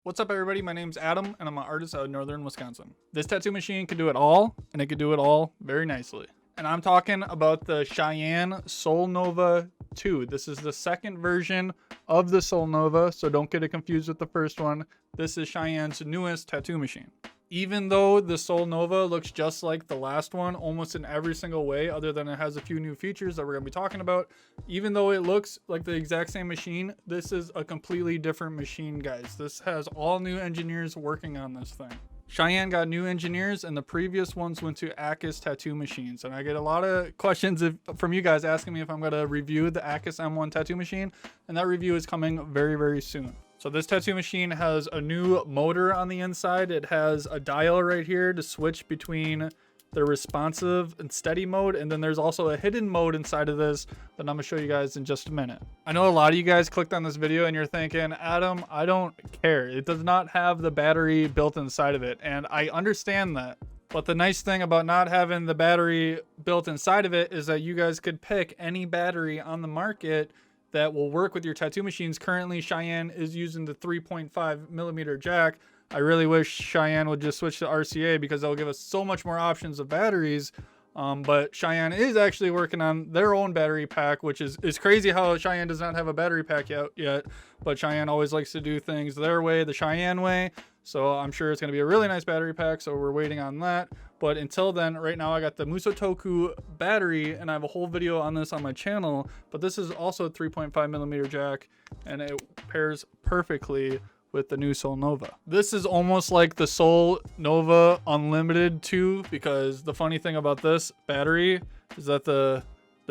What's up, everybody? My name's Adam, and I'm an artist out of northern Wisconsin. This tattoo machine can do it all, and it can do it all very nicely. And I'm talking about the Cheyenne SOL NOVA 2. This is the second version of the SOL NOVA, so don't get it confused with the first one. This is Cheyenne's newest tattoo machine. Even though the SOL NOVA looks just like the last one almost in every single way, other than it has a few new features that we're going to be talking about, even though it looks like the exact same machine, this is a completely different machine, guys. This has all new engineers working on this thing. Cheyenne got new engineers, and the previous ones went to Akis Tattoo Machines. And I get a lot of questions from you guys asking me if I'm going to review the Akis M1 tattoo machine, and that review is coming very, very soon. So this tattoo machine has a new motor on the inside. It has a dial right here to switch between the responsive and steady mode. And then there's also a hidden mode inside of this that I'm gonna show you guys in just a minute. I know a lot of you guys clicked on this video and you're thinking, Adam, I don't care. It does not have the battery built inside of it. And I understand that. But the nice thing about not having the battery built inside of it is that you guys could pick any battery on the market that will work with your tattoo machines. Currently, Cheyenne is using the 3.5 millimeter jack. I really wish Cheyenne would just switch to RCA because they'll give us so much more options of batteries. But Cheyenne is actually working on their own battery pack, which is crazy how Cheyenne does not have a battery pack yet. But Cheyenne always likes to do things their way, the Cheyenne way. So I'm sure it's going to be a really nice battery pack. So we're waiting on that. But until then, right now I got the Musotoku battery, and I have a whole video on this on my channel. But this is also a 3.5 millimeter jack, and it pairs perfectly with the new SOL NOVA. This is almost like the SOL NOVA Unlimited 2, because the funny thing about this battery is that the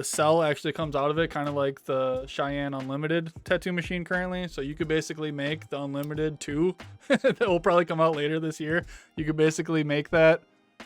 cell actually comes out of it, kind of like the Cheyenne Unlimited tattoo machine currently. So you could basically make the Unlimited 2 that will probably come out later this year. You could basically make that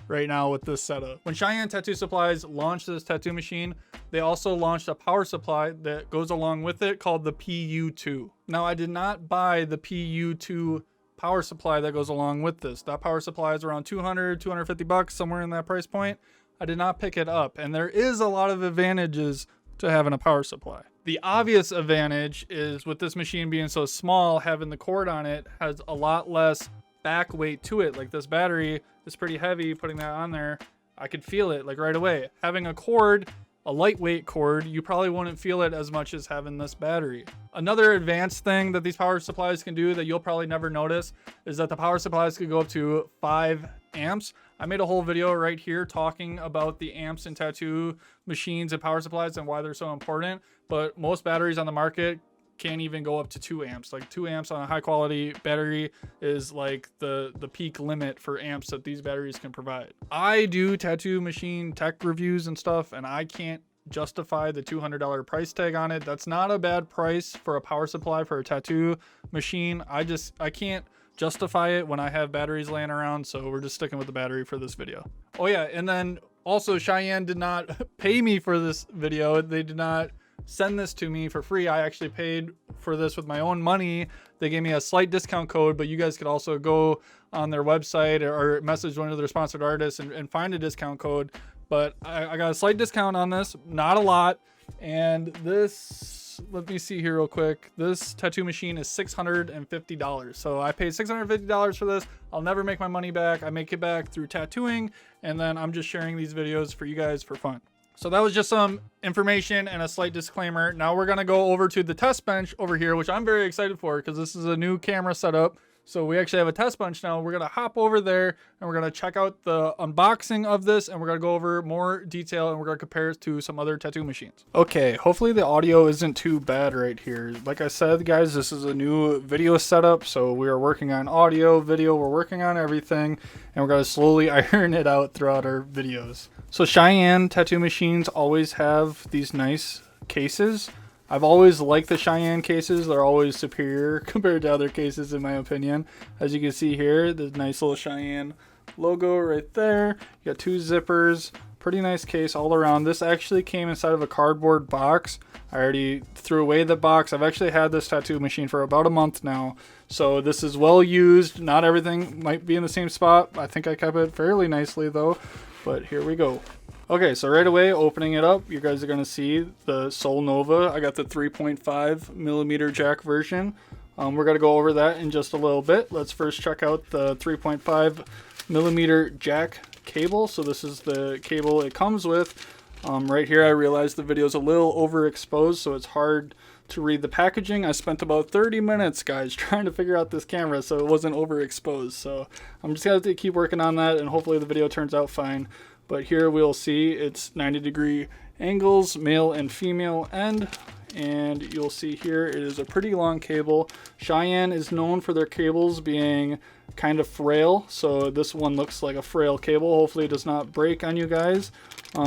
right now with this setup. When Cheyenne Tattoo Supplies launched this tattoo machine, they also launched a power supply that goes along with it called the PU2. Now, I did not buy the PU2 power supply that goes along with this. That power supply is around $250, somewhere in that price point. I did not pick it up, and there is a lot of advantages to having a power supply. The obvious advantage is with this machine being so small, having the cord on it has a lot less back weight to it. Like, this battery is pretty heavy. Putting that on there, I could feel it like right away. Having a cord, a lightweight cord, you probably wouldn't feel it as much as having this battery. Another advanced thing that these power supplies can do that you'll probably never notice is that the power supplies could go up to 5 amps. I made a whole video right here talking about the amps in tattoo machines and power supplies and why they're so important. But most batteries on the market can't even go up to 2 amps. Like 2 amps on a high quality battery is like the peak limit for amps that these batteries can provide. I do tattoo machine tech reviews and stuff, and I can't justify the $200 price tag on it. That's not a bad price for a power supply for a tattoo machine. I can't justify it when I have batteries laying around, so we're just sticking with the battery for this video. Oh yeah, and then also Cheyenne did not pay me for this video. They did not send this to me for free. I actually paid for this with my own money. They gave me a slight discount code, but you guys could also go on their website or message one of their sponsored artists and find a discount code. But I got a slight discount on this, not a lot. And this, let me see here real quick. This tattoo machine is $650. So I paid $650 for this. I'll never make my money back. I make it back through tattooing, and then I'm just sharing these videos for you guys for fun. So that was just some information and a slight disclaimer. Now we're going to go over to the test bench over here, which I'm very excited for because this is a new camera setup. So we actually have a test bench now. We're going to hop over there and we're going to check out the unboxing of this, and we're going to go over more detail, and we're going to compare it to some other tattoo machines. Okay, hopefully the audio isn't too bad right here. Like I said, guys, this is a new video setup. So we are working on audio, video, we're working on everything, and we're going to slowly iron it out throughout our videos. So Cheyenne tattoo machines always have these nice cases. I've always liked the Cheyenne cases. They're always superior compared to other cases in my opinion. As you can see here, the nice little Cheyenne logo right there. You got 2 zippers. Pretty nice case all around. This actually came inside of a cardboard box. I already threw away the box. I've actually had this tattoo machine for about a month now. So this is well used. Not everything might be in the same spot. I think I kept it fairly nicely though. But here we go. Okay, so right away, opening it up, you guys are going to see the SOL NOVA. I got the 3.5 millimeter jack version. We're going to go over that in just a little bit. Let's first check out the 3.5 millimeter jack cable. So this is the cable it comes with. Right here I realized the video is a little overexposed, so it's hard to read the packaging. I spent about 30 minutes, guys, trying to figure out this camera so it wasn't overexposed. So I'm just going to keep working on that, and hopefully the video turns out fine. But here we'll see it's 90-degree angles, male and female end. And you'll see here it is a pretty long cable. Cheyenne is known for their cables being kind of frail, so this one looks like a frail cable. Hopefully it does not break on you guys,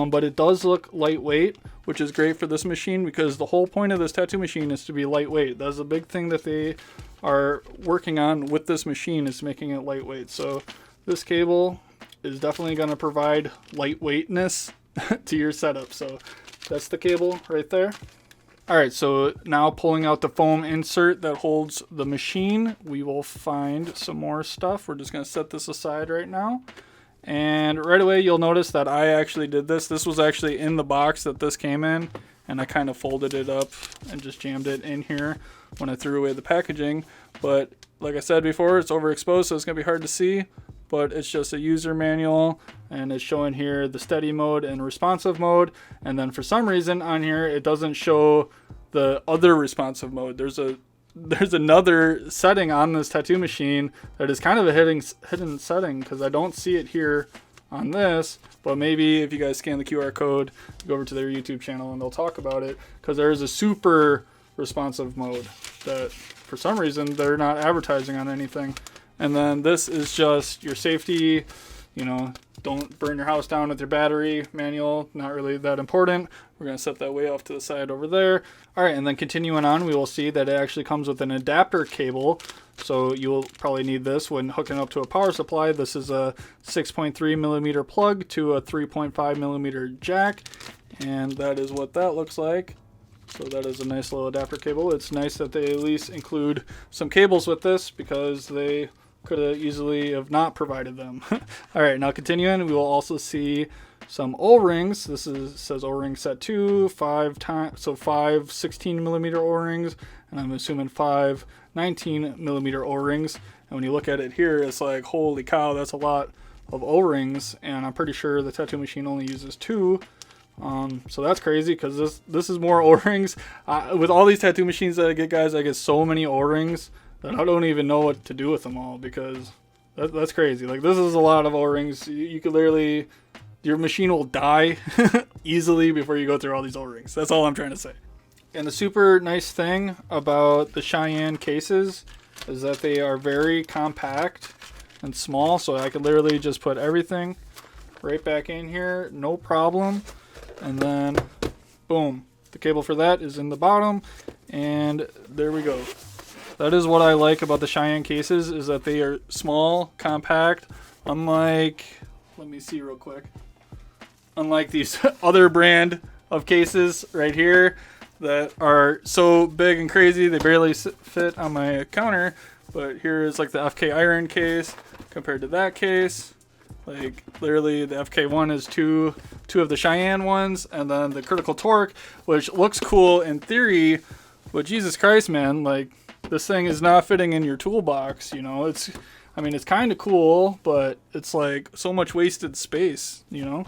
but it does look lightweight, which is great for this machine because the whole point of this tattoo machine is to be lightweight. That's a big thing that they are working on with this machine, is making it lightweight. So this cable is definitely going to provide lightweightness to your setup. So that's the cable right there. Alright, so now pulling out the foam insert that holds the machine, we will find some more stuff. We're just going to set this aside right now. And right away you'll notice that I actually did this. This was actually in the box that this came in, and I kind of folded it up and just jammed it in here when I threw away the packaging. But like I said before, it's overexposed, so it's going to be hard to see. But it's just a user manual, and it's showing here the steady mode and responsive mode. And then for some reason on here it doesn't show the other responsive mode. There's another setting on this tattoo machine that is kind of a hidden setting, because I don't see it here on this. But maybe if you guys scan the QR code, go over to their YouTube channel and they'll talk about it, because there is a super responsive mode that for some reason they're not advertising on anything. And then this is just your safety, you know, don't burn your house down with your battery manual, not really that important. We're going to set that way off to the side over there. All right, and then continuing on, we will see that it actually comes with an adapter cable. So you'll probably need this when hooking up to a power supply. This is a 6.3 millimeter plug to a 3.5 millimeter jack. And that is what that looks like. So that is a nice little adapter cable. It's nice that they at least include some cables with this, because they could have easily have not provided them. All right, now continuing, we will also see some O-rings. This says O-ring set 2, 5 16 millimeter O-rings, and I'm assuming 5 19 millimeter O-rings. And when you look at it here, it's like, holy cow, that's a lot of O-rings, and I'm pretty sure the tattoo machine only uses 2. So that's crazy, because this is more O-rings. With all these tattoo machines that I get, guys, I get so many O-rings that I don't even know what to do with them all, because that's crazy. Like, this is a lot of O-rings. You could literally, your machine will die easily before you go through all these O-rings. That's all I'm trying to say. And the super nice thing about the Cheyenne cases is that they are very compact and small, so I could literally just put everything right back in here, no problem. And then boom, the cable for that is in the bottom, and there we go. That is what I like about the Cheyenne cases, is that they are small, compact, unlike, let me see real quick, unlike these other brand of cases right here that are so big and crazy they barely fit on my counter. But here is like the FK iron case compared to that case. Like, literally the FK1 is two of the Cheyenne ones, and then the Critical Torque, which looks cool in theory, but Jesus Christ, man, like, this thing is not fitting in your toolbox, you know. It's kind of cool, but it's like so much wasted space, you know,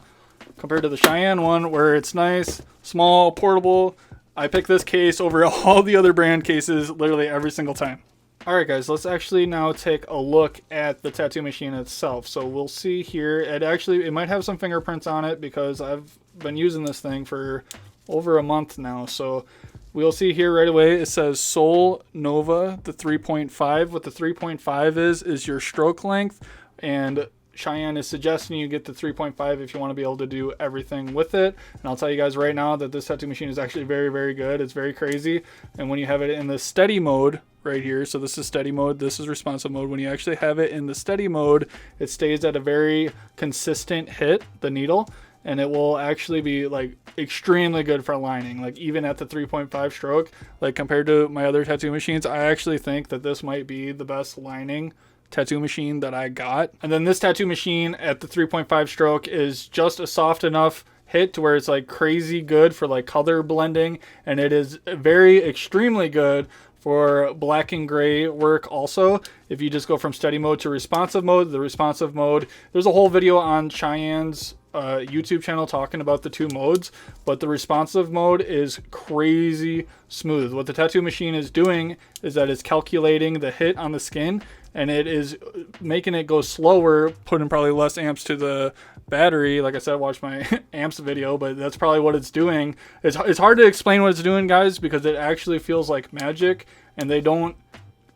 compared to the Cheyenne one, where it's nice, small, portable. I pick this case over all the other brand cases literally every single time. Alright guys, let's actually now take a look at the tattoo machine itself. So we'll see here, it might have some fingerprints on it, because I've been using this thing for over a month now. So we'll see here right away, it says SOL NOVA, the 3.5. What the 3.5 is your stroke length, and Cheyenne is suggesting you get the 3.5 if you want to be able to do everything with it. And I'll tell you guys right now that this tattoo machine is actually very, very good. It's very crazy. And when you have it in the steady mode right here, so this is steady mode, this is responsive mode. When you actually have it in the steady mode, it stays at a very consistent hit, the needle, and it will actually be like extremely good for lining. Like, even at the 3.5 stroke, like compared to my other tattoo machines, I actually think that this might be the best lining tattoo machine that I got. And then this tattoo machine at the 3.5 stroke is just a soft enough hit to where it's like crazy good for like color blending, and it is very extremely good for black and gray work also. If you just go from steady mode to responsive mode, the responsive mode, there's a whole video on Cheyenne's YouTube channel talking about the two modes, but the responsive mode is crazy smooth. What the tattoo machine is doing is that it's calculating the hit on the skin, and it is making it go slower, putting probably less amps to the battery. Like I said, watch my amps video, but that's probably what it's doing. It's hard to explain what it's doing, guys, because it actually feels like magic, and they don't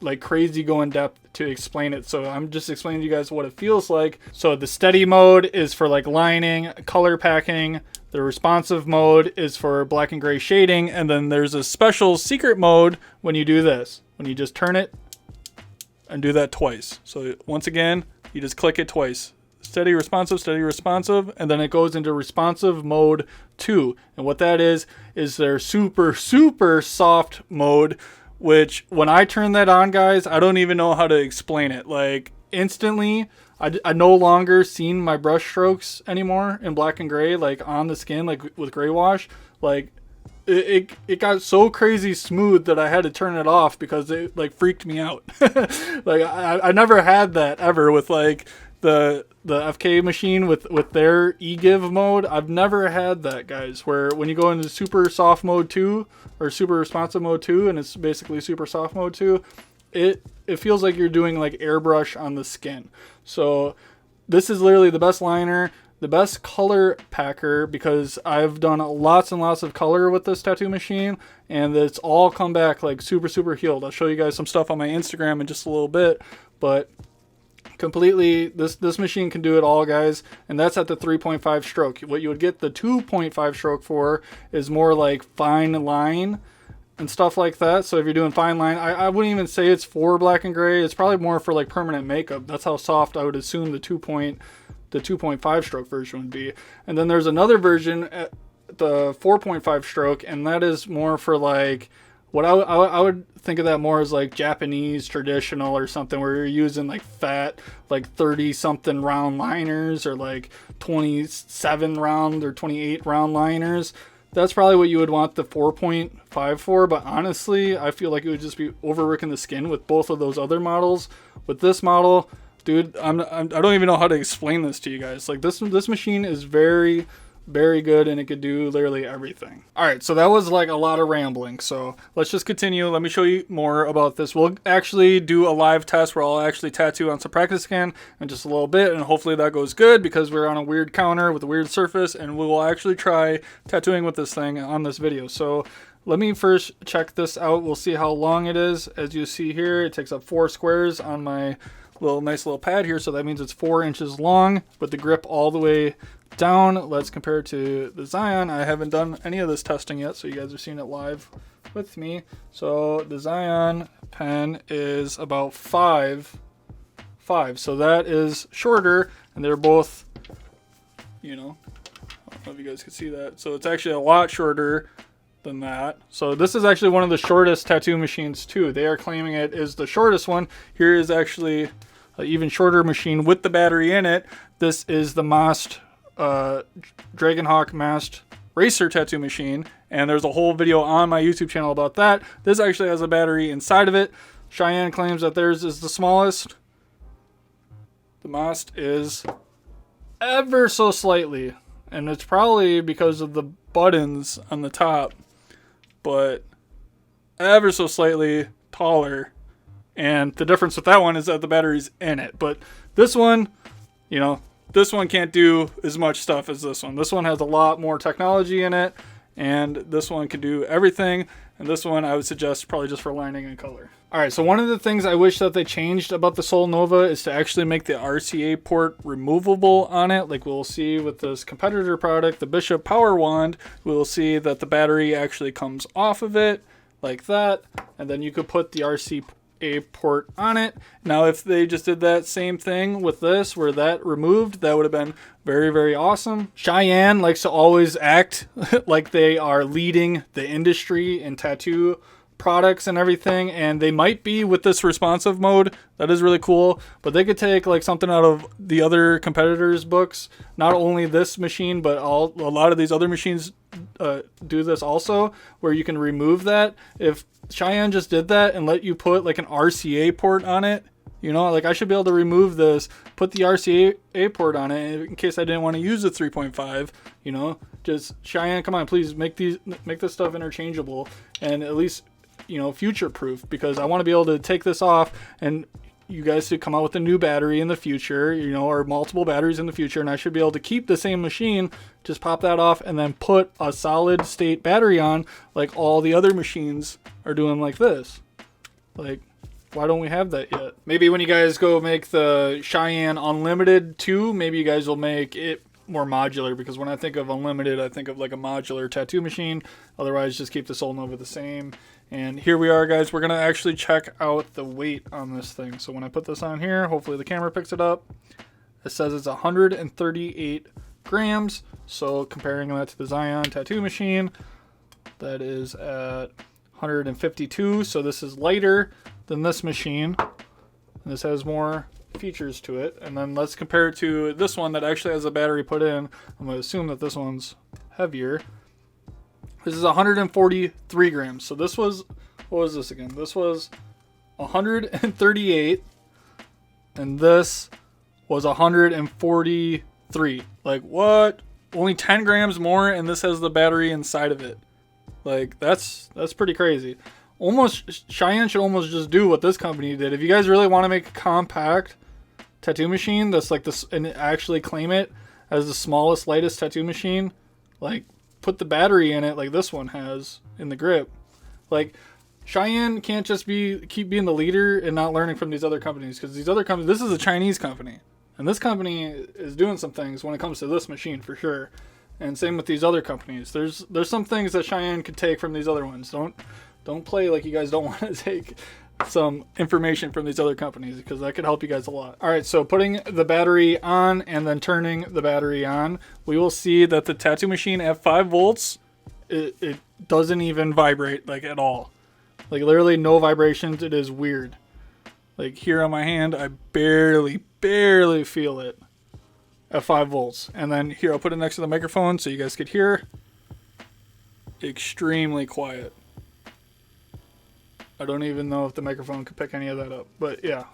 like crazy go in depth to explain it. So I'm just explaining to you guys what it feels like. So the steady mode is for like lining, color packing. The responsive mode is for black and gray shading. And then there's a special secret mode when you do this, when you just turn it and do that twice. So once again, you just click it twice. Steady, responsive, and then it goes into responsive mode 2. And what that is their super, super soft mode, which when I turn that on, guys, I don't even know how to explain it. Like instantly, I no longer seen my brush strokes anymore in black and gray, like on the skin, like with gray wash. Like it got so crazy smooth that I had to turn it off because it like freaked me out. Like I never had that ever with like the FK machine with their e-give mode. I've never had that, guys, where when you go into super soft mode 2 or super responsive mode 2, and it's basically super soft mode 2, it feels like you're doing like airbrush on the skin. So this is literally the best liner, the best color packer, because I've done lots and lots of color with this tattoo machine, and it's all come back like super, super healed. I'll show you guys some stuff on my Instagram in just a little bit, but completely, this machine can do it all, guys, and that's at the 3.5 stroke. What you would get the 2.5 stroke for is more like fine line and stuff like that. So if you're doing fine line, I wouldn't even say it's for black and gray. It's probably more for like permanent makeup. That's how soft I would assume the 2.5 stroke version would be. And then there's another version at the 4.5 stroke, and that is more for like what I would think of that more as like Japanese traditional or something, where you're using like fat, like 30 something round liners, or like 27 round or 28 round liners. That's probably what you would want the 4.5 for. But honestly, I feel like it would just be overworking the skin with both of those other models. With this model, dude, I don't even know how to explain this to you guys. Like this machine is very, very good, and it could do literally everything. All right, so that was like a lot of rambling, so let's just continue. Let me show you more about this. We'll actually do a live test where I'll actually tattoo on some practice skin in just a little bit, and hopefully that goes good because we're on a weird counter with a weird surface, and we will actually try tattooing with this thing on this video. So let me first check this out. We'll see how long it is. As you see here, it takes up 4 squares on my nice little pad here, so that means it's 4 inches long with the grip all the way down. Let's compare it to the Zion. I haven't done any of this testing yet, so you guys are seeing it live with me. So the Zion pen is about 5, so that is shorter, and they're both, you know, I don't know if you guys can see that. So it's actually a lot shorter than that. So this is actually one of the shortest tattoo machines too. They are claiming it is the shortest one. Here is actually an even shorter machine with the battery in it. This is the Mast Dragonhawk Mast Racer tattoo machine, and there's a whole video on my YouTube channel about that. This actually has a battery inside of it. Cheyenne claims that theirs is the smallest. The Mast is ever so slightly, and it's probably because of the buttons on the top, but ever so slightly taller. And the difference with that one is that the battery's in it. But this one, you know, this one can't do as much stuff as this one. This one has a lot more technology in it, and this one can do everything. And this one I would suggest probably just for lining and color. All right, so one of the things I wish that they changed about the SOL NOVA is to actually make the RCA port removable on it. Like we'll see with this competitor product, the Bishop Power Wand, we'll see that the battery actually comes off of it like that. And then you could put the RCA port on it. Now, if they just did that same thing with this, where that removed, that would have been very, very awesome. Cheyenne likes to always act like they are leading the industry in tattoo products and everything, and they might be with this responsive mode. That is really cool, but they could take like something out of the other competitors' books. Not only this machine, but a lot of these other machines do this also, where you can remove that. If Cheyenne just did that and let you put like an RCA port on it, you know, like I should be able to remove this, put the RCA port on it in case I didn't want to use the 3.5, you know. Just Cheyenne, come on, please make this stuff interchangeable and at least, you know, future proof, because I want to be able to take this off and you guys should come out with a new battery in the future, you know, or multiple batteries in the future, and I should be able to keep the same machine, just pop that off and then put a solid state battery on like all the other machines are doing like this. Like, why don't we have that yet? Maybe when you guys go make the Cheyenne Unlimited 2, maybe you guys will make it more modular, because when I think of Unlimited, I think of like a modular tattoo machine. Otherwise, just keep the SOL NOVA the same. And here we are, guys. We're going to actually check out the weight on this thing. So when I put this on here, hopefully the camera picks it up. It says it's 138 grams. So comparing that to the Zion tattoo machine, that is at 152. So this is lighter than this machine. And this has more features to it. And then let's compare it to this one that actually has a battery put in. I'm going to assume that this one's heavier. This is 143 grams. So this was, what was this again? This was 138, and this was 143. Like, what? Only 10 grams more, and this has the battery inside of it. Like, that's pretty crazy. Almost, Cheyenne should almost just do what this company did. If you guys really want to make a compact tattoo machine that's like this, and actually claim it as the smallest, lightest tattoo machine, like, put the battery in it like this one has in the grip. Like, Cheyenne can't just keep being the leader and not learning from these other companies, because these other companies, this is a Chinese company, and this company is doing some things when it comes to this machine for sure. And same with these other companies. There's some things that Cheyenne could take from these other ones. Don't play like you guys don't want to take some information from these other companies, because that could help you guys a lot. All right, so putting the battery on and then turning the battery on, we will see that the tattoo machine at 5 volts, it doesn't even vibrate like at all. Like literally no vibrations. It is weird. Like here on my hand, I barely feel it at 5 volts. And then here, I'll put it next to the microphone so you guys could hear. Extremely quiet. I don't even know if the microphone could pick any of that up, but yeah,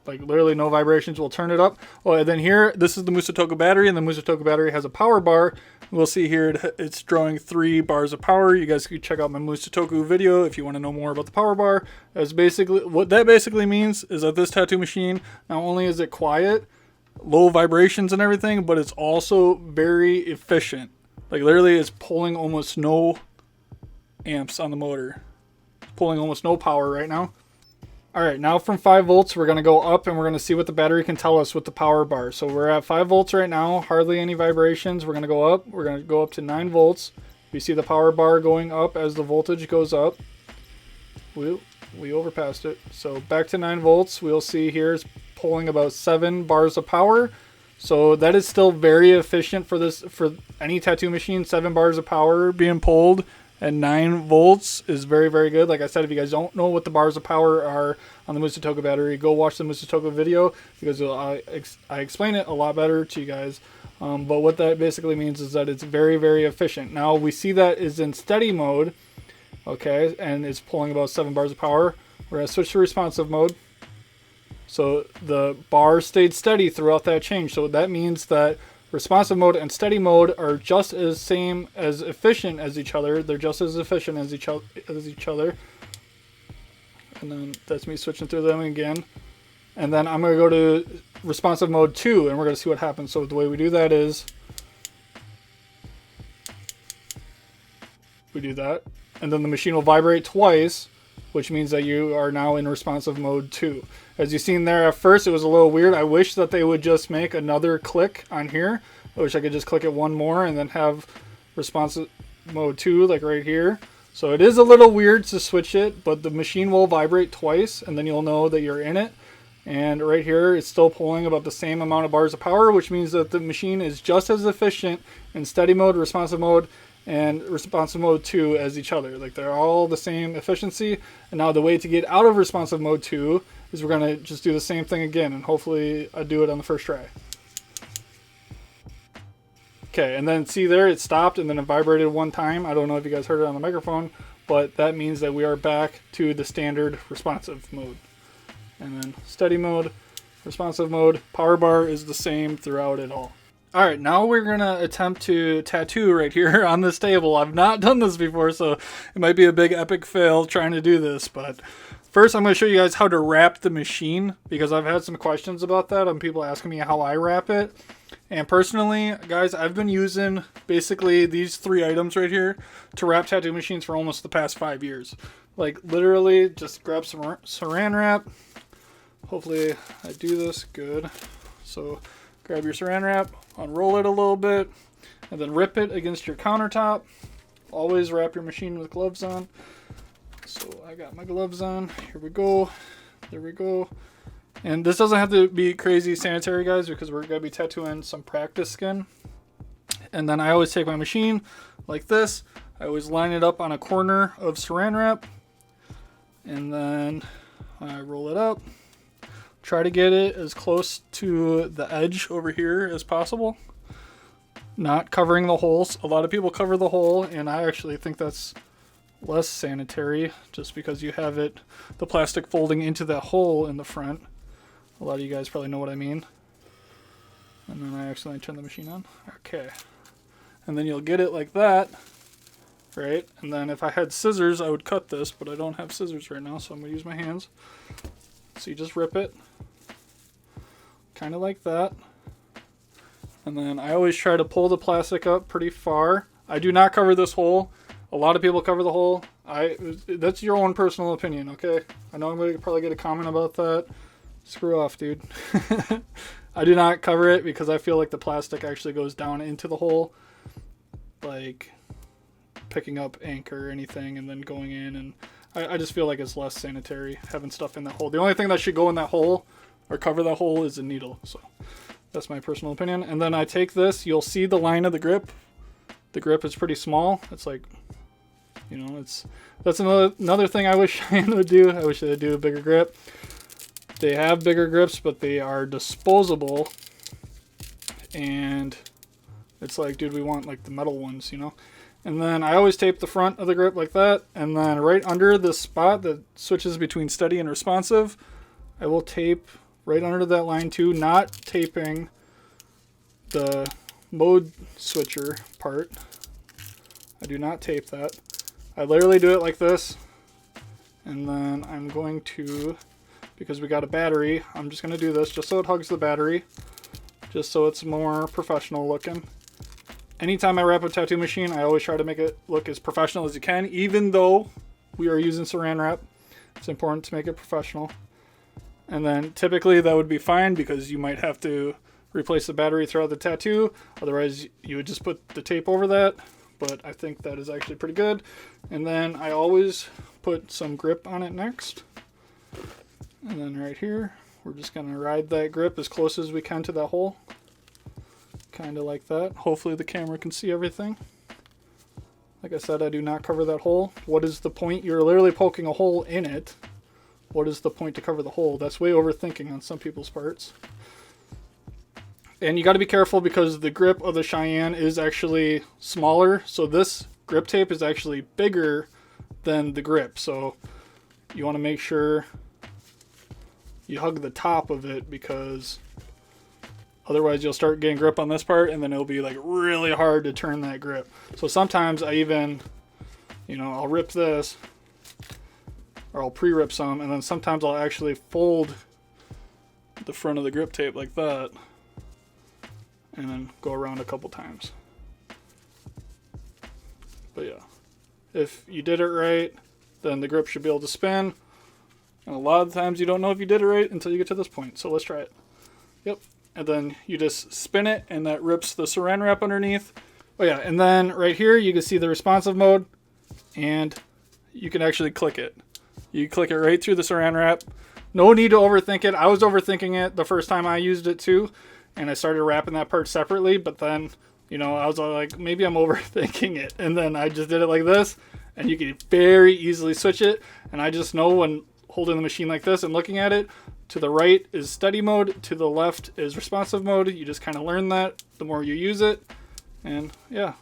like literally no vibrations. We'll turn it up. Oh, and then here, this is the Musotoku battery, and the Musotoku battery has a power bar. We'll see here it's drawing 3 bars of power. You guys can check out my Musotoku video if you want to know more about the power bar. That's basically what that basically means, is that this tattoo machine, not only is it quiet, low vibrations and everything, but it's also very efficient. Like literally, it's pulling almost no amps on the motor. Pulling almost no power right now. All right, now from 5 volts, we're going to go up and we're going to see what the battery can tell us with the power bar. So we're at 5 volts right now, hardly any vibrations. We're going to go up. We're going to go up to 9 volts. We see the power bar going up as the voltage goes up. We overpassed it. So back to 9 volts, we'll see here is pulling about 7 bars of power. So that is still very efficient for any tattoo machine. 7 bars of power being pulled and 9 volts is very, very good. Like I said, if you guys don't know what the bars of power are on the Musotoku battery, go watch the Musotoku video, because I explain it a lot better to you guys. But what that basically means is that it's very, very efficient. Now we see that is in steady mode, okay, and it's pulling about 7 bars of power. We're going to switch to responsive mode. So the bar stayed steady throughout that change. So that means that responsive mode and steady mode are just as efficient as each other. They're just as efficient as each other. And then that's me switching through them again. And then I'm going to go to responsive mode 2, and we're going to see what happens. So the way we do that is we do that, and then the machine will vibrate twice, which means that you are now in responsive mode 2. As you've seen there, at first it was a little weird. I wish that they would just make another click on here. I wish I could just click it one more and then have responsive mode 2, like right here. So it is a little weird to switch it, but the machine will vibrate twice, and then you'll know that you're in it. And right here, it's still pulling about the same amount of bars of power, which means that the machine is just as efficient in steady mode, responsive mode, and responsive mode 2 as each other. Like they're all the same efficiency. And now the way to get out of responsive mode 2 is we're going to just do the same thing again, and hopefully I do it on the first try. Okay, and then see there, it stopped and then it vibrated one time. I don't know if you guys heard it on the microphone, but that means that we are back to the standard responsive mode. And then steady mode, responsive mode, power bar is the same throughout it all. All right, now we're gonna attempt to tattoo right here on this table. I've not done this before, so it might be a big epic fail trying to do this, but first I'm gonna show you guys how to wrap the machine, because I've had some questions about that and people asking me how I wrap it. And personally, guys, I've been using basically these 3 items right here to wrap tattoo machines for almost the past 5 years. Like literally just grab some saran wrap. Hopefully I do this good. So grab your saran wrap, unroll it a little bit, and then rip it against your countertop. Always wrap your machine with gloves on. So I got my gloves on. Here we go. There we go. And this doesn't have to be crazy sanitary, guys, because we're going to be tattooing some practice skin. And then I always take my machine like this. I always line it up on a corner of saran wrap. And then I roll it up. Try to get it as close to the edge over here as possible. Not covering the holes. A lot of people cover the hole, and I actually think that's less sanitary just because you have it, the plastic folding into that hole in the front. A lot of you guys probably know what I mean. And then I accidentally turn the machine on. Okay. And then you'll get it like that, right? And then if I had scissors, I would cut this, but I don't have scissors right now, so I'm going to use my hands. So you just rip it, kind of like that. And then I always try to pull the plastic up pretty far. I do not cover this hole. A lot of people cover the hole. That's your own personal opinion, okay? I know I'm going to probably get a comment about that. Screw off, dude. I do not cover it because I feel like the plastic actually goes down into the hole, like picking up ink or anything and then going in, and I just feel like it's less sanitary having stuff in that hole. The only thing that should go in that hole or cover that hole is a needle. So that's my personal opinion. And then I take this, you'll see the line of the grip. The grip is pretty small. It's like, you know, that's another thing I wish Cheyenne would do. I wish they'd do a bigger grip. They have bigger grips, but they are disposable. And it's like, dude, we want like the metal ones, you know? And then I always tape the front of the grip like that. And then right under the spot that switches between steady and responsive, I will tape right under that line too, not taping the mode switcher part. I do not tape that. I literally do it like this. And then I'm going to, because we got a battery, I'm just going to do this just so it hugs the battery, just so it's more professional looking. Anytime I wrap a tattoo machine, I always try to make it look as professional as you can, even though we are using saran wrap. It's important to make it professional. And then typically that would be fine because you might have to replace the battery throughout the tattoo. Otherwise, you would just put the tape over that. But I think that is actually pretty good. And then I always put some grip on it next. And then right here, we're just going to ride that grip as close as we can to that hole. Kind of like that. Hopefully the camera can see everything. Like I said, I do not cover that hole. What is the point? You're literally poking a hole in it. What is the point to cover the hole? That's way overthinking on some people's parts. And you got to be careful because the grip of the Cheyenne is actually smaller. So this grip tape is actually bigger than the grip. So you want to make sure you hug the top of it because otherwise you'll start getting grip on this part and then it'll be like really hard to turn that grip. So sometimes I even, you know, I'll rip this or I'll pre-rip some, and then sometimes I'll actually fold the front of the grip tape like that and then go around a couple times. But yeah, if you did it right, then the grip should be able to spin. And a lot of times you don't know if you did it right until you get to this point. So let's try it. Yep. And then you just spin it and that rips the saran wrap underneath. Oh yeah, and then right here you can see the responsive mode and you can actually click it. You click it right through the saran wrap. No need to overthink it. I was overthinking it the first time I used it too, and I started wrapping that part separately, but then You know, I was like, maybe I'm overthinking it. And then I just did it like this, and you can very easily switch it. And I just know when holding the machine like this and looking at it, to the right is steady mode, to the left is responsive mode. You just kind of learn that the more you use it. And yeah,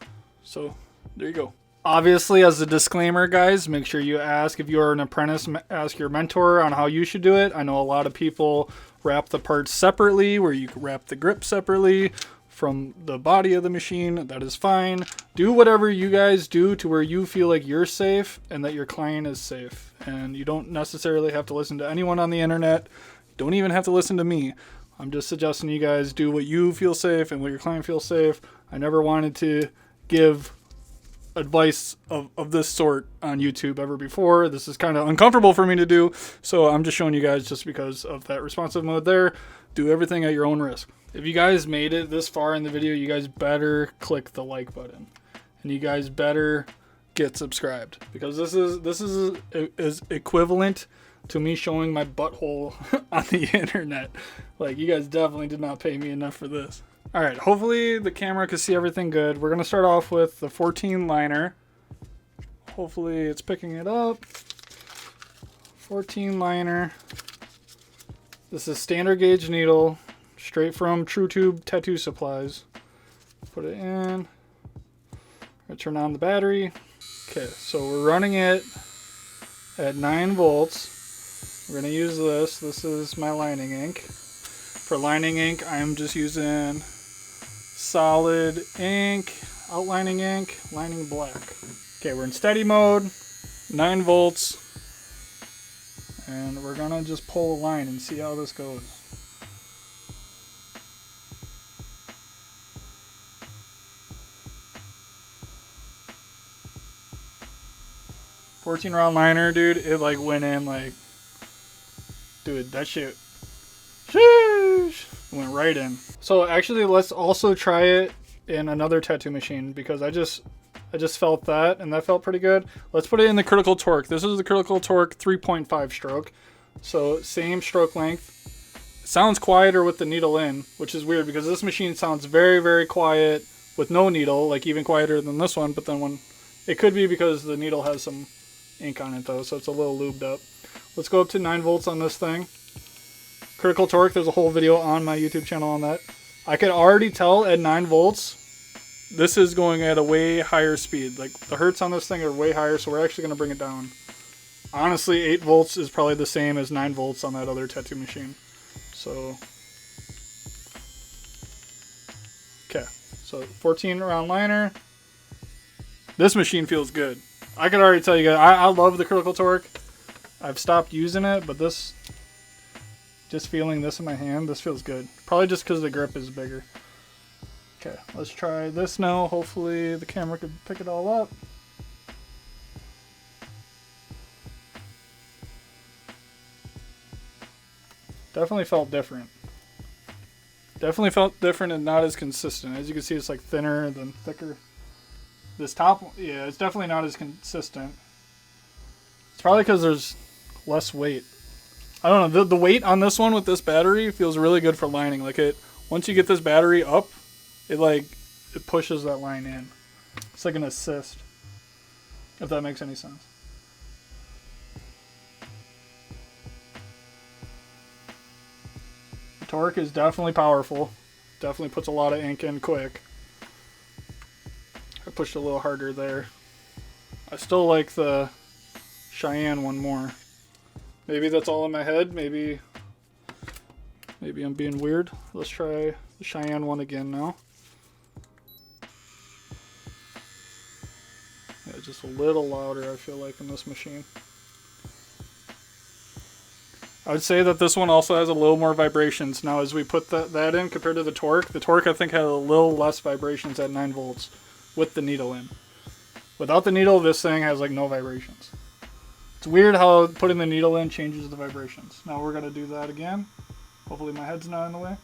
so there you go. Obviously, as a disclaimer, guys, make sure you ask, if you are an apprentice, ask your mentor on how you should do it. I know a lot of people wrap the parts separately, where you can wrap the grip separately from the body of the machine. That is fine. Do whatever you guys do to where you feel like you're safe and that your client is safe. And you don't necessarily have to listen to anyone on the internet. Don't even have to listen to me. I'm just suggesting you guys do what you feel safe and what your client feels safe. I never wanted to give advice of this sort on YouTube ever before. This is kind of uncomfortable for me to do, so I'm just showing you guys just because of that responsive mode there. Do everything at your own risk. If you guys made it this far in the video, you guys better click the like button, and you guys better get subscribed, because this is equivalent to me showing my butthole on the internet. Like, you guys definitely did not pay me enough for this. All right, hopefully the camera can see everything good. We're gonna start off with the 14 liner. Hopefully it's picking it up. 14 liner. This is standard gauge needle, straight from True Tube Tattoo Supplies. Put it in. I turn on the battery. Okay, so we're running it at 9 volts. We're gonna use this. This is my lining ink. For lining ink, I'm just using solid ink, outlining ink, lining black. Okay, we're in steady mode, 9 volts, and we're gonna just pull a line and see how this goes. "14 round liner," dude, it like went in like, dude, that shit, sheesh, went right in. So actually, let's also try it in another tattoo machine, because I just felt that, and that felt pretty good. Let's put it in the Critical Torque. This is the Critical Torque 3.5 stroke. So same stroke length. It sounds quieter with the needle in, which is weird, because this machine sounds very, very quiet with no needle, like even quieter than this one. But then when, it could be because the needle has some ink on it though, so it's a little lubed up. Let's go up to 9 volts on this thing. Critical Torque, there's a whole video on my YouTube channel on that. I could already tell at 9 volts, this is going at a way higher speed. Like, the hertz on this thing are way higher, so we're actually going to bring it down. Honestly, 8 volts is probably the same as 9 volts on that other tattoo machine. So, okay. So, 14 round liner. This machine feels good. I could already tell you guys, I love the Critical Torque. I've stopped using it, but this, just feeling this in my hand, this feels good. Probably just because the grip is bigger. Okay, let's try this now. Hopefully the camera could pick it all up. Definitely felt different. Definitely felt different and not as consistent. As you can see, it's like thinner than thicker. This top, yeah, it's definitely not as consistent. It's probably because there's less weight. I don't know, the weight on this one with this battery feels really good for lining. Like, it, once you get this battery up, it pushes that line in. It's like an assist, if that makes any sense. The torque is definitely powerful. Definitely puts a lot of ink in quick. I pushed a little harder there. I still like the Cheyenne one more. Maybe that's all in my head. Maybe I'm being weird. Let's try the Cheyenne one again now. Yeah, just a little louder, I feel like, in this machine. I would say that this one also has a little more vibrations. Now, as we put that in compared to the torque I think had a little less vibrations at 9 volts with the needle in. Without the needle, this thing has like no vibrations. It's weird how putting the needle in changes the vibrations. Now we're going to do that again. Hopefully my head's not in the way.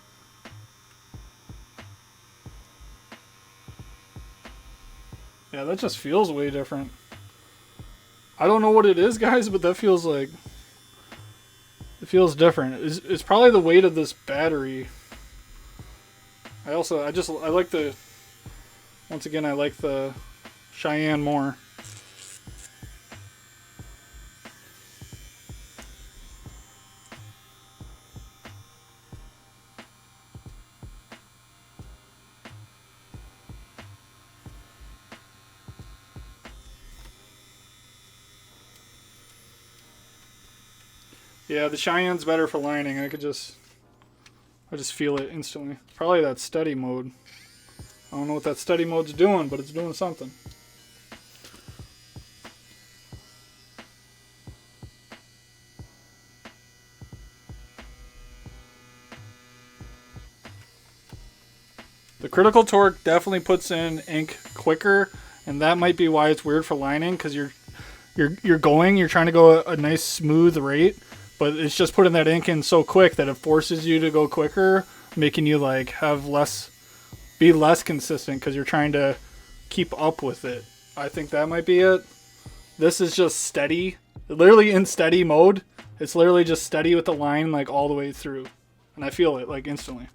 Yeah, that just feels way different. I don't know what it is, guys, but that feels like... it feels different. It's probably the weight of this battery. I like the Once again, I like the Cheyenne more. Yeah, the Cheyenne's better for lining. I just feel it instantly. Probably that steady mode. I don't know what that steady mode's doing, but it's doing something. The critical torque definitely puts in ink quicker, and that might be why it's weird for lining, because you're trying to go a nice smooth rate, but it's just putting that ink in so quick that it forces you to go quicker, making you like be less consistent because you're trying to keep up with it. I think that might be it. This is just steady, literally in steady mode. It's literally just steady with the line like all the way through, and I feel it like instantly.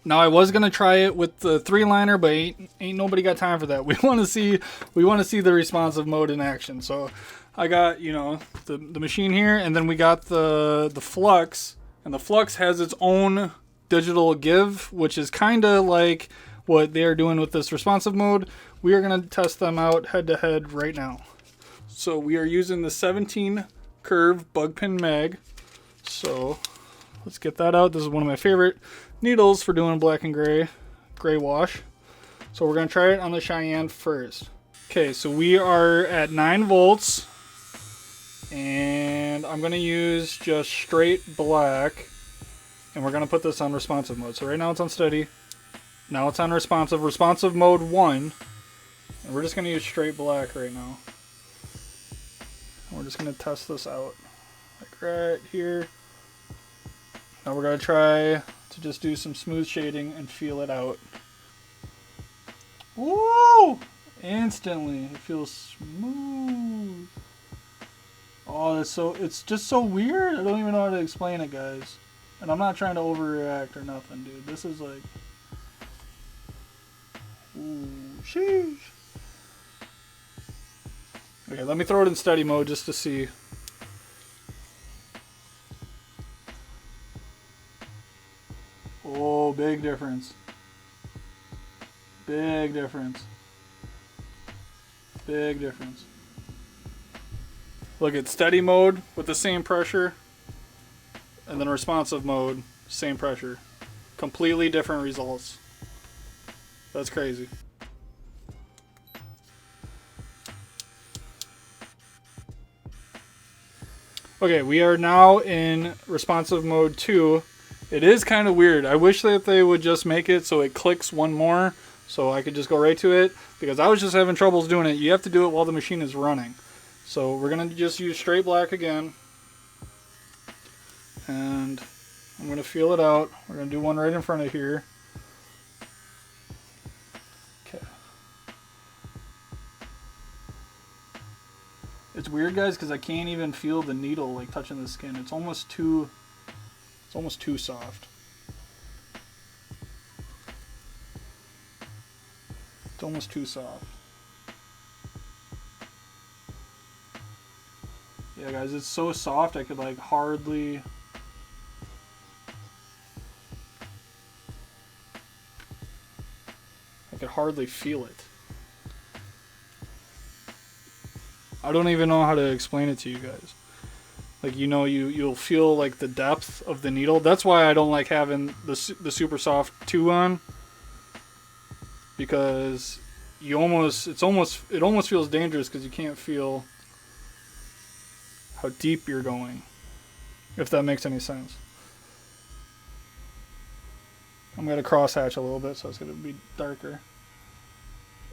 Now I was gonna try it with the 3-liner, but ain't nobody got time for that. We want to see the responsive mode in action. So I got, you know, the machine here, and then we got the Flux, and the Flux has its own digital give, which is kind of like what they are doing with this responsive mode. We are gonna test them out head to head right now. So we are using the 17 curve bug pin mag. So let's get that out. This is one of my favorite needles for doing black and gray wash. So we're gonna try it on the Cheyenne first. Okay, so we are at 9 volts, and I'm gonna use just straight black, and we're gonna put this on responsive mode. So right now it's on steady, now it's on responsive mode 1, and we're just gonna use straight black right now. And we're just gonna test this out like right here. Now we're gonna try to just do some smooth shading and feel it out. Woo! Instantly, it feels smooth. Oh, it's just so weird. I don't even know how to explain it, guys. And I'm not trying to overreact or nothing, dude. This is like, ooh, sheesh. Okay, let me throw it in steady mode just to see. Oh, big difference. Big difference. Big difference. Look at steady mode with the same pressure, and then responsive mode, same pressure. Completely different results. That's crazy. Okay, we are now in responsive mode 2. It is kind of weird. I wish that they would just make it so it clicks one more, so I could just go right to it, because I was just having troubles doing it. You have to do it while the machine is running. So we're going to just use straight black again, and I'm going to feel it out. We're going to do one right in front of here. Okay. It's weird, guys, because I can't even feel the needle like touching the skin. It's almost too soft. It's almost too soft. Yeah, guys, it's so soft I could like hardly... feel it. I don't even know how to explain it to you guys. Like, you know, you'll feel like the depth of the needle. That's why I don't like having the super soft 2 on, because it almost feels dangerous because you can't feel how deep you're going, if that makes any sense. I'm gonna cross hatch a little bit so it's gonna be darker.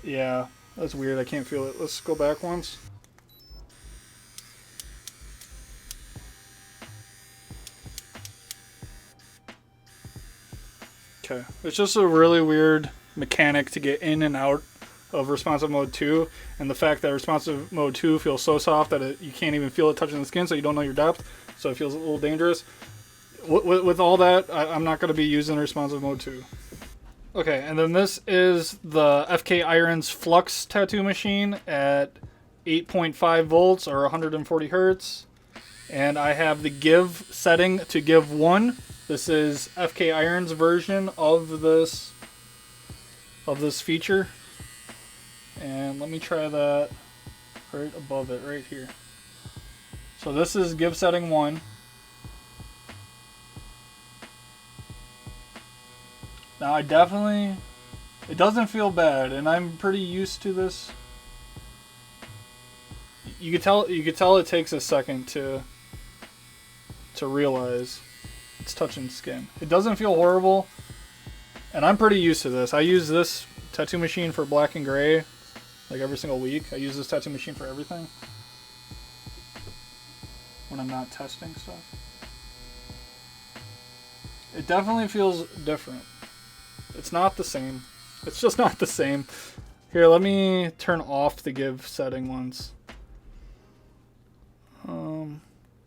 Yeah, that's weird. I can't feel it. Let's go back once. Okay, it's just a really weird mechanic to get in and out of responsive mode 2, and the fact that responsive mode 2 feels so soft that you can't even feel it touching the skin, so you don't know your depth, so it feels a little dangerous. With all that, I'm not going to be using responsive mode 2. Okay, and then this is the FK Irons Flux tattoo machine at 8.5 volts or 140 hertz. And I have the give setting to give 1. This is FK Irons version of this feature. And let me try that right above it, right here. So this is give setting 1. Now it doesn't feel bad, and I'm pretty used to this. You could tell it takes a second to realize it's touching skin. It doesn't feel horrible, and I'm pretty used to this. I use this tattoo machine for black and gray like every single week. I use this tattoo machine for everything when I'm not testing stuff. It definitely feels different. It's not the same. It's just not the same. Here, let me turn off the give setting once.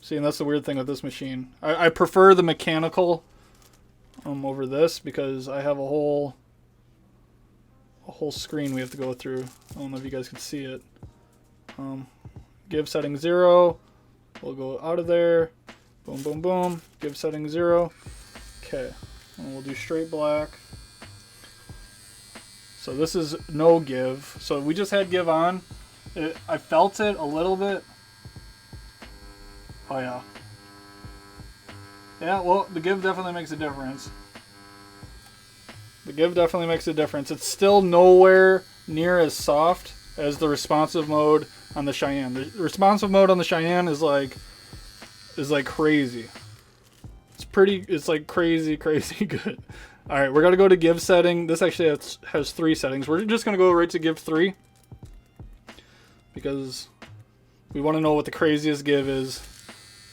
See, and that's the weird thing with this machine. I prefer the mechanical over this because I have a whole screen we have to go through. I don't know if you guys can see it. Give setting 0. We'll go out of there. Boom, boom, boom. Give setting 0. Okay. And we'll do straight black. So this is no give. So we just had give on. I felt it a little bit. Oh yeah. Yeah, well, the give definitely makes a difference. The give definitely makes a difference. It's still nowhere near as soft as the responsive mode on the Cheyenne. The responsive mode on the Cheyenne is like crazy. It's like crazy good. All right, we're gonna go to give setting. This actually has 3 settings. We're just gonna go right to give 3 because we want to know what the craziest give is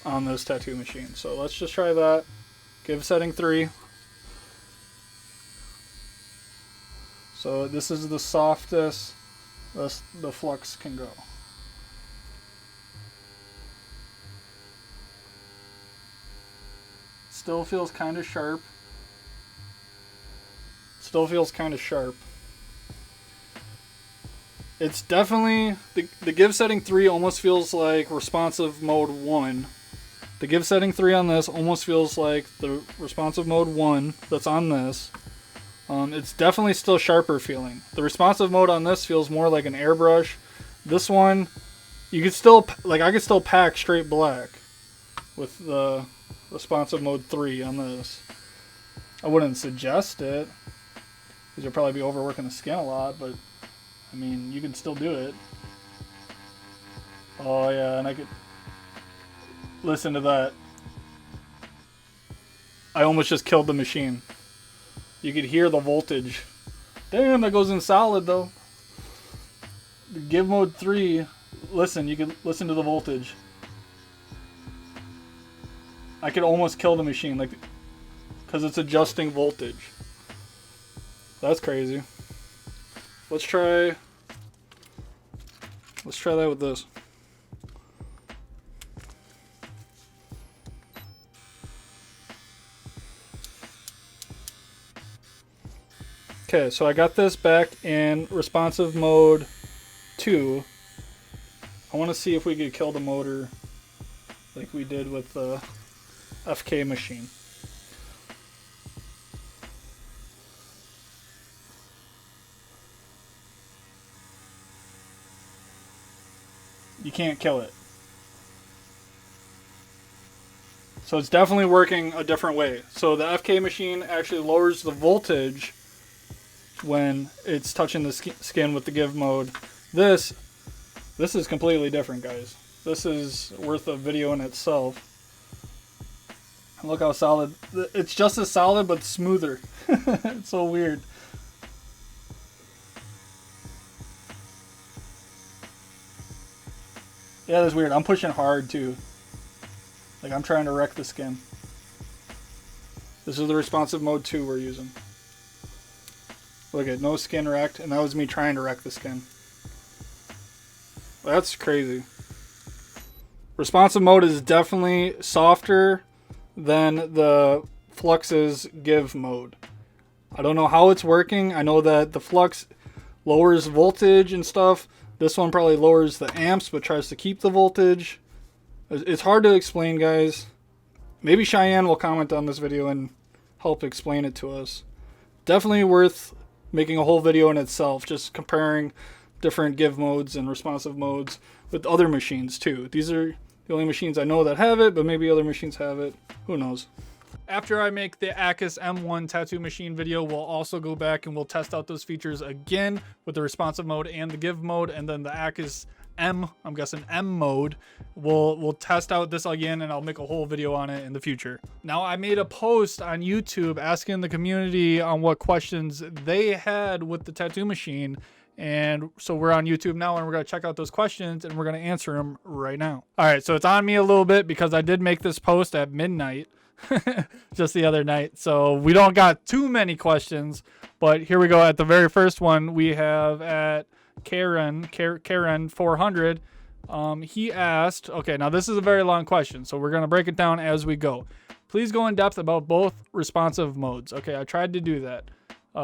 on this tattoo machine. So let's just try that. Give setting 3. So this is the softest the flux can go. Still feels kind of sharp. Still feels kind of sharp. It's definitely the give setting 3 almost feels like responsive mode 1. The give setting 3 on this almost feels like the responsive mode 1 that's on this. It's definitely still sharper feeling. The responsive mode on this feels more like an airbrush. This one, you could still, like, I could still pack straight black with the responsive mode 3 on this. I wouldn't suggest it because you'll probably be overworking the skin a lot, but I mean, you can still do it. Oh yeah, and I could listen to that. I almost just killed the machine. You could hear the voltage. Damn, that goes in solid though. Give mode 3. Listen, you can listen to the voltage. I could almost kill the machine, like, because it's adjusting voltage. That's crazy. Let's try that with this. Okay, so I got this back in responsive mode 2. I want to see if we could kill the motor like we did with the FK machine. You can't kill it. So it's definitely working a different way. So the FK machine actually lowers the voltage when it's touching the skin with the give mode. This is completely different, guys. This is worth a video in itself. And look how solid. It's just as solid but smoother. It's so weird. Yeah, that's weird. I'm pushing hard too. Like I'm trying to wreck the skin. This is the responsive mode 2 we're using. Look at no skin wrecked, and that was me trying to wreck the skin. That's crazy. Responsive mode is definitely softer than the Flux's give mode. I don't know how it's working. I know that the flux lowers voltage and stuff. This one probably lowers the amps but tries to keep the voltage. It's hard to explain, guys. Maybe Cheyenne will comment on this video and help explain it to us. Definitely worth making a whole video in itself, just comparing different give modes and responsive modes with other machines too. These are the only machines I know that have it, but maybe other machines have it. Who knows? After I make the Akus M1 tattoo machine video, we'll also go back and we'll test out those features again with the responsive mode and the give mode, and then the Akus I'm guessing M mode, we'll test out this again, and I'll make a whole video on it in the future. Now, I made a post on YouTube asking the community on what questions they had with the tattoo machine, and so we're on YouTube now, and we're going to check out those questions, and we're going to answer them right now. All right, so it's on me a little bit because I did make this post at midnight just the other night, so we don't got too many questions, but here we go. At the very first one, we have at Karen 400. He asked, okay, now this is a very long question, so we're going to break it down as we go. Please go in depth about both responsive modes. Okay, I tried to do that.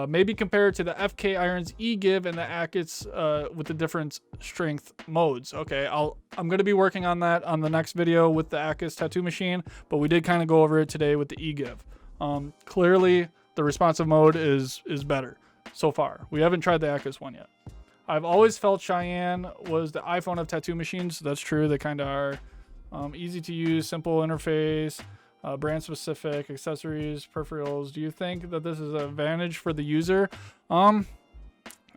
Maybe compare it to the FK Irons E-Give and the Akus with the different strength modes. Okay, I'm going to be working on that on the next video with the Akus tattoo machine, but we did kind of go over it today with the E-Give. Clearly, the responsive mode is better so far. We haven't tried the Akus one yet. I've always felt Cheyenne was the iPhone of tattoo machines. That's true. They kind of are. Easy to use, simple interface, brand specific, accessories, peripherals. Do you think that this is an advantage for the user? I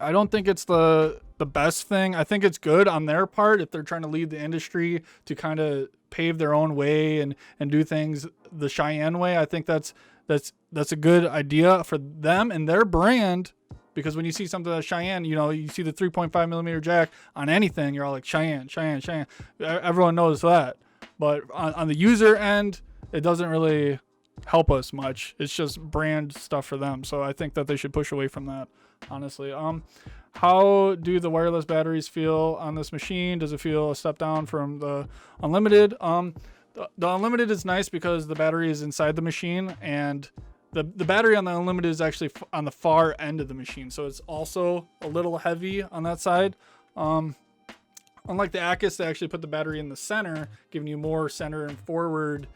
don't think it's the best thing. I think it's good on their part if they're trying to lead the industry to kind of pave their own way and do things the Cheyenne way. I think that's a good idea for them and their brand. Because when you see something that's Cheyenne, you know, you see the 3.5 millimeter jack on anything, you're all like Cheyenne. Everyone knows that. But on the user end, it doesn't really help us much. It's just brand stuff for them. So I think that they should push away from that, honestly. How do the wireless batteries feel on this machine? Does it feel a step down from the unlimited? The unlimited is nice because the battery is inside the machine, and the battery on the unlimited is actually on the far end of the machine, so it's also a little heavy on that side. Unlike the Akus, they actually put the battery in the center, giving you more center and forward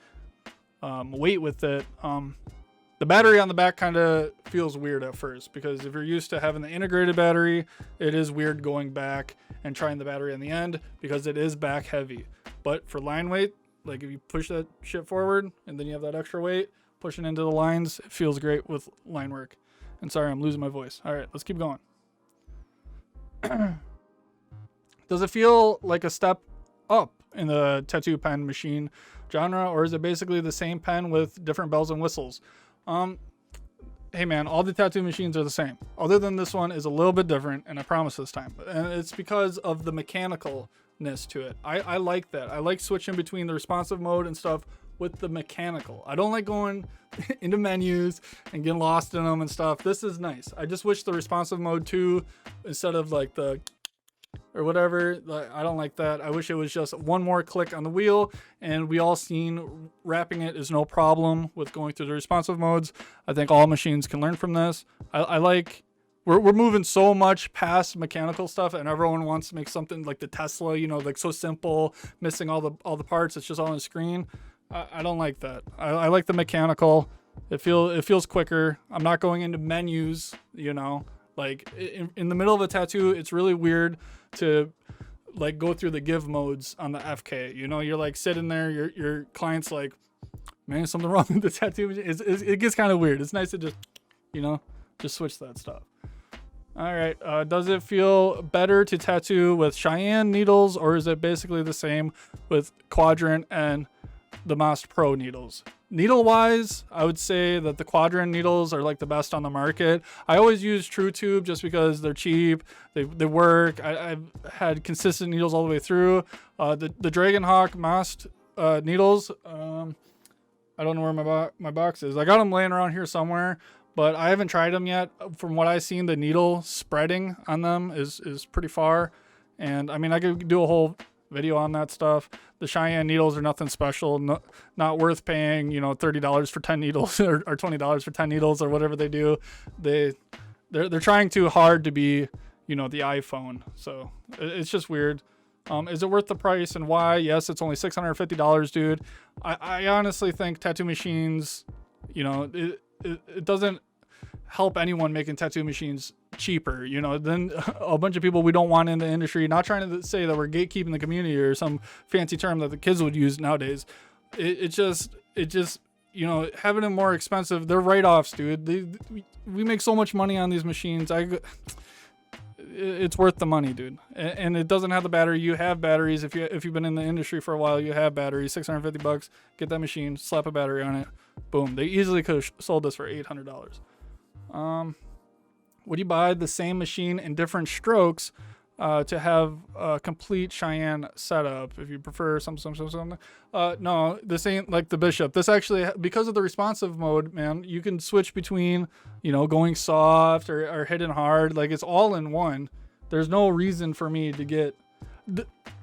weight with it. The battery on the back kind of feels weird at first, because if you're used to having the integrated battery, it is weird going back and trying the battery on the end because it is back heavy. But for line weight, like if you push that shit forward and then you have that extra weight, pushing into the lines, it feels great with line work. And sorry, I'm losing my voice. All right, let's keep going. Does it feel like a step up in the tattoo pen machine genre, or is it basically the same pen with different bells and whistles? Hey man, all the tattoo machines are the same. Other than this one is a little bit different, and I promise this time. And it's because of the mechanicalness to it. I like that. I like switching between the responsive mode and stuff with the mechanical. I don't like going into menus and getting lost in them and stuff. This is nice. I just wish the responsive mode too, instead of like the or whatever, I don't like that. I wish it was just one more click on the wheel, and we all seen wrapping it is no problem with going through the responsive modes. I think all machines can learn from this. I like we're moving so much past mechanical stuff, and everyone wants to make something like the Tesla, you know, like so simple, missing all the parts. It's just all on the screen. I don't like that. I like the mechanical. It feels quicker. I'm not going into menus, you know. Like in the middle of a tattoo, it's really weird to like go through the give modes on the FK. You know, you're like sitting there, your client's like, man, something wrong with the tattoo. It gets kind of weird. It's nice to just, you know, just switch that stuff. All right. Does it feel better to tattoo with Cheyenne needles, or is it basically the same with Quadrant and the Most Pro needles? Needle wise, I would say that the Quadrant needles are like the best on the market. I always use True Tube just because they're cheap, they work. I've had consistent needles all the way through. The Dragon Hawk Most needles, I don't know where my box is. I got them laying around here somewhere, but I haven't tried them yet. From what I've seen, the needle spreading on them is pretty far, and I mean, I could do a whole video on that stuff. The Cheyenne needles are nothing special, not worth paying, you know, $30 for 10 needles or $20 for 10 needles or whatever they do. They're trying too hard to be, you know, the iPhone. So it's just weird. Is it worth the price and why? Yes, it's only $650, dude. I honestly think tattoo machines, you know, it doesn't help anyone making tattoo machines cheaper. You know, then a bunch of people we don't want in the industry, not trying to say that we're gatekeeping the community or some fancy term that the kids would use nowadays. It just, you know, having them more expensive, they're write-offs, dude. We make so much money on these machines. It's worth the money, dude. And it doesn't have the battery. You have batteries. If you've been in the industry for a while, you have batteries. $650. Get that machine, slap a battery on it, boom. They easily could have sold this for $800. Would you buy the same machine in different strokes to have a complete Cheyenne setup if you prefer something? No, this ain't like the Bishop. This actually, because of the responsive mode, man, you can switch between, you know, going soft or hitting hard. Like, it's all in one. There's no reason for me to get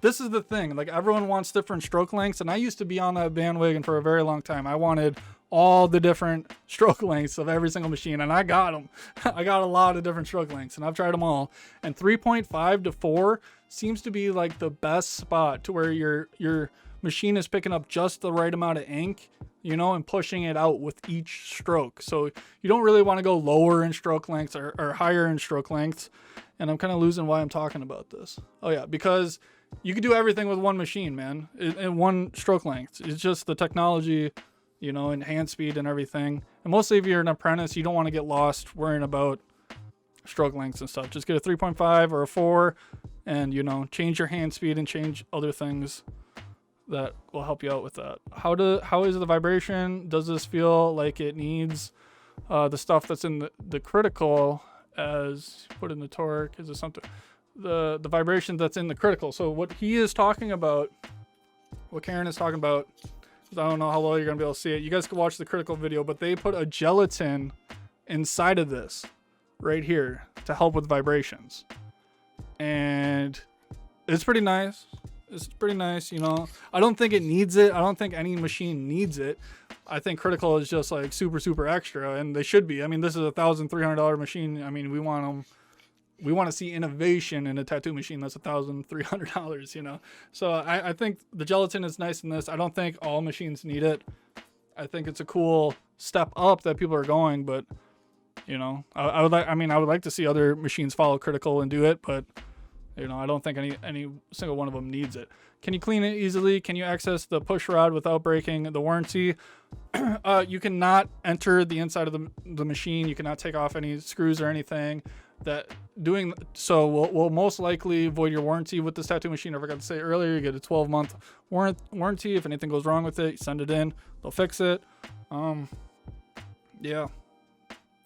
this is the thing, like, everyone wants different stroke lengths, and I used to be on that bandwagon for a very long time. I wanted all the different stroke lengths of every single machine, and I got them. I got a lot of different stroke lengths, and I've tried them all. And 3.5 to 4 seems to be like the best spot to where your machine is picking up just the right amount of ink, you know, and pushing it out with each stroke. So you don't really want to go lower in stroke lengths or higher in stroke lengths. And I'm kind of losing why I'm talking about this. Oh yeah, because you can do everything with one machine, man, in one stroke length. It's just the technology, you know, and hand speed and everything. And mostly if you're an apprentice, you don't want to get lost worrying about stroke lengths and stuff. Just get a 3.5 or a 4 and, you know, change your hand speed and change other things that will help you out with that. How is the vibration? Does this feel like it needs the stuff that's in the critical as put in the torque? Is it something, the vibration that's in the critical? So what he is talking about, what Karen is talking about, I don't know how well you're gonna be able to see it. You guys can watch the critical video, but they put a gelatin inside of this right here to help with vibrations, and it's pretty nice. It's pretty nice, you know. I don't think it needs it. I don't think any machine needs it. I think critical is just like super extra, and they should be. I mean, this is a $1,300 machine. I mean, we want to see innovation in a tattoo machine that's $1,300, you know. So I think the gelatin is nice in this. I don't think all machines need it. I think it's a cool step up that people are going, but you know, I would like to see other machines follow critical and do it, but you know, I don't think any single one of them needs it. Can you clean it easily? Can you access the push rod without breaking the warranty? You cannot enter the inside of the machine. You cannot take off any screws or anything. That doing so will most likely void your warranty with this tattoo machine. I forgot to say earlier, you get a 12-month warranty. If anything goes wrong with it, you send it in, they'll fix it. Yeah,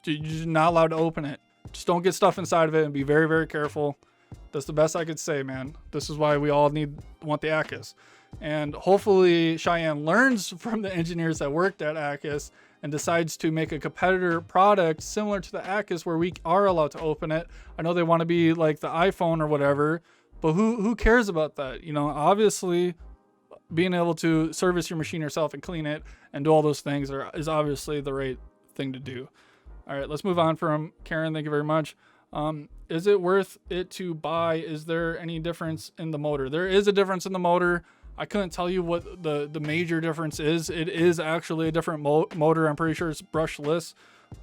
you're just not allowed to open it. Just don't get stuff inside of it and be very careful. That's the best I could say, man. This is why we all want the ACUS. And hopefully Cheyenne learns from the engineers that worked at ACUS and decides to make a competitor product similar to the ACUS where we are allowed to open it. I know they want to be like the iPhone or whatever, but who cares about that? You know, obviously being able to service your machine yourself and clean it and do all those things is obviously the right thing to do. All right, let's move on from Karen. Thank you very much. Is it worth it to buy? Is there any difference in the motor? There is a difference in the motor. I couldn't tell you what the major difference is. It is actually a different motor. I'm pretty sure it's brushless.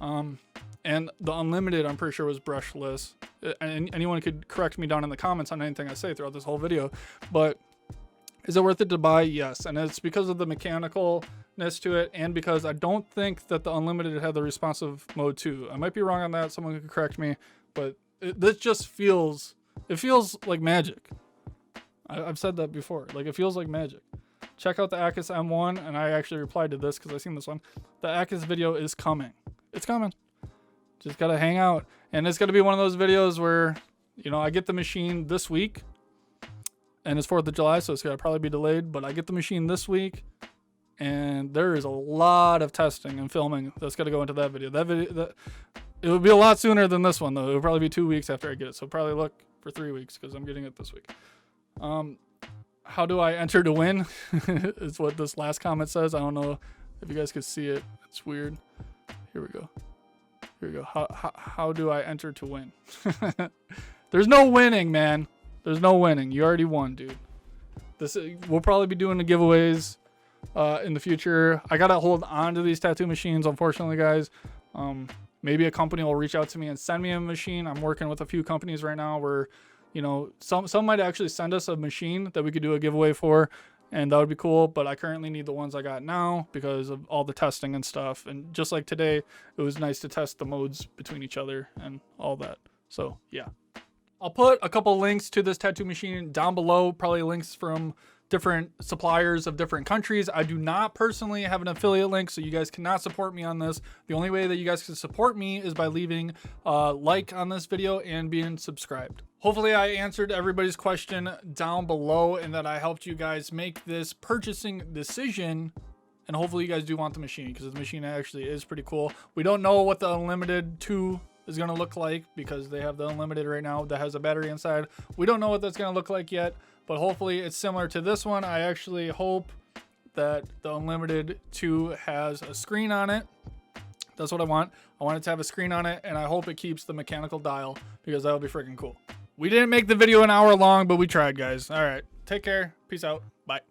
And the Unlimited, I'm pretty sure, was brushless. And anyone could correct me down in the comments on anything I say throughout this whole video. But is it worth it to buy? Yes. And it's because of the mechanicalness to it, and because I don't think that the Unlimited had the responsive mode too. I might be wrong on that. Someone could correct me. But this just feels like magic. I've said that before. Like, it feels like magic. Check out the ACUS M1, and I actually replied to this because I seen this one. The ACUS video is coming. It's coming. Just gotta hang out, and it's gonna be one of those videos where, you know, I get the machine this week, and it's 4th of July, so it's gonna probably be delayed. But I get the machine this week, and there is a lot of testing and filming that's gonna go into that video. It would be a lot sooner than this one, though. It would probably be 2 weeks after I get it. So probably look for 3 weeks because I'm getting it this week. how do I enter to win? Is what this last comment says. I don't know if you guys could see it. It's weird. Here we go. Here we go. How do I enter to win? There's no winning, man. There's no winning. You already won, dude. We'll probably be doing the giveaways in the future. I gotta hold on to these tattoo machines, unfortunately, guys. Maybe a company will reach out to me and send me a machine. I'm working with a few companies right now where, you know, some might actually send us a machine that we could do a giveaway for, and that would be cool. But I currently need the ones I got now because of all the testing and stuff. And just like today, it was nice to test the modes between each other and all that. So yeah. I'll put a couple links to this tattoo machine down below, probably links from different suppliers of different countries. I do not personally have an affiliate link, so you guys cannot support me on this. The only way that you guys can support me is by leaving a like on this video and being subscribed. Hopefully I answered everybody's question down below and that I helped you guys make this purchasing decision. And hopefully you guys do want the machine, because the machine actually is pretty cool. We don't know what the Unlimited 2 is going to look like because they have the Unlimited right now that has a battery inside. We don't know what that's going to look like yet, but hopefully it's similar to this one. I actually hope that the Unlimited 2 has a screen on it. That's what I want. I want it to have a screen on it, and I hope it keeps the mechanical dial, because that would be freaking cool. We didn't make the video an hour long, but we tried, guys. All right, take care. Peace out. Bye.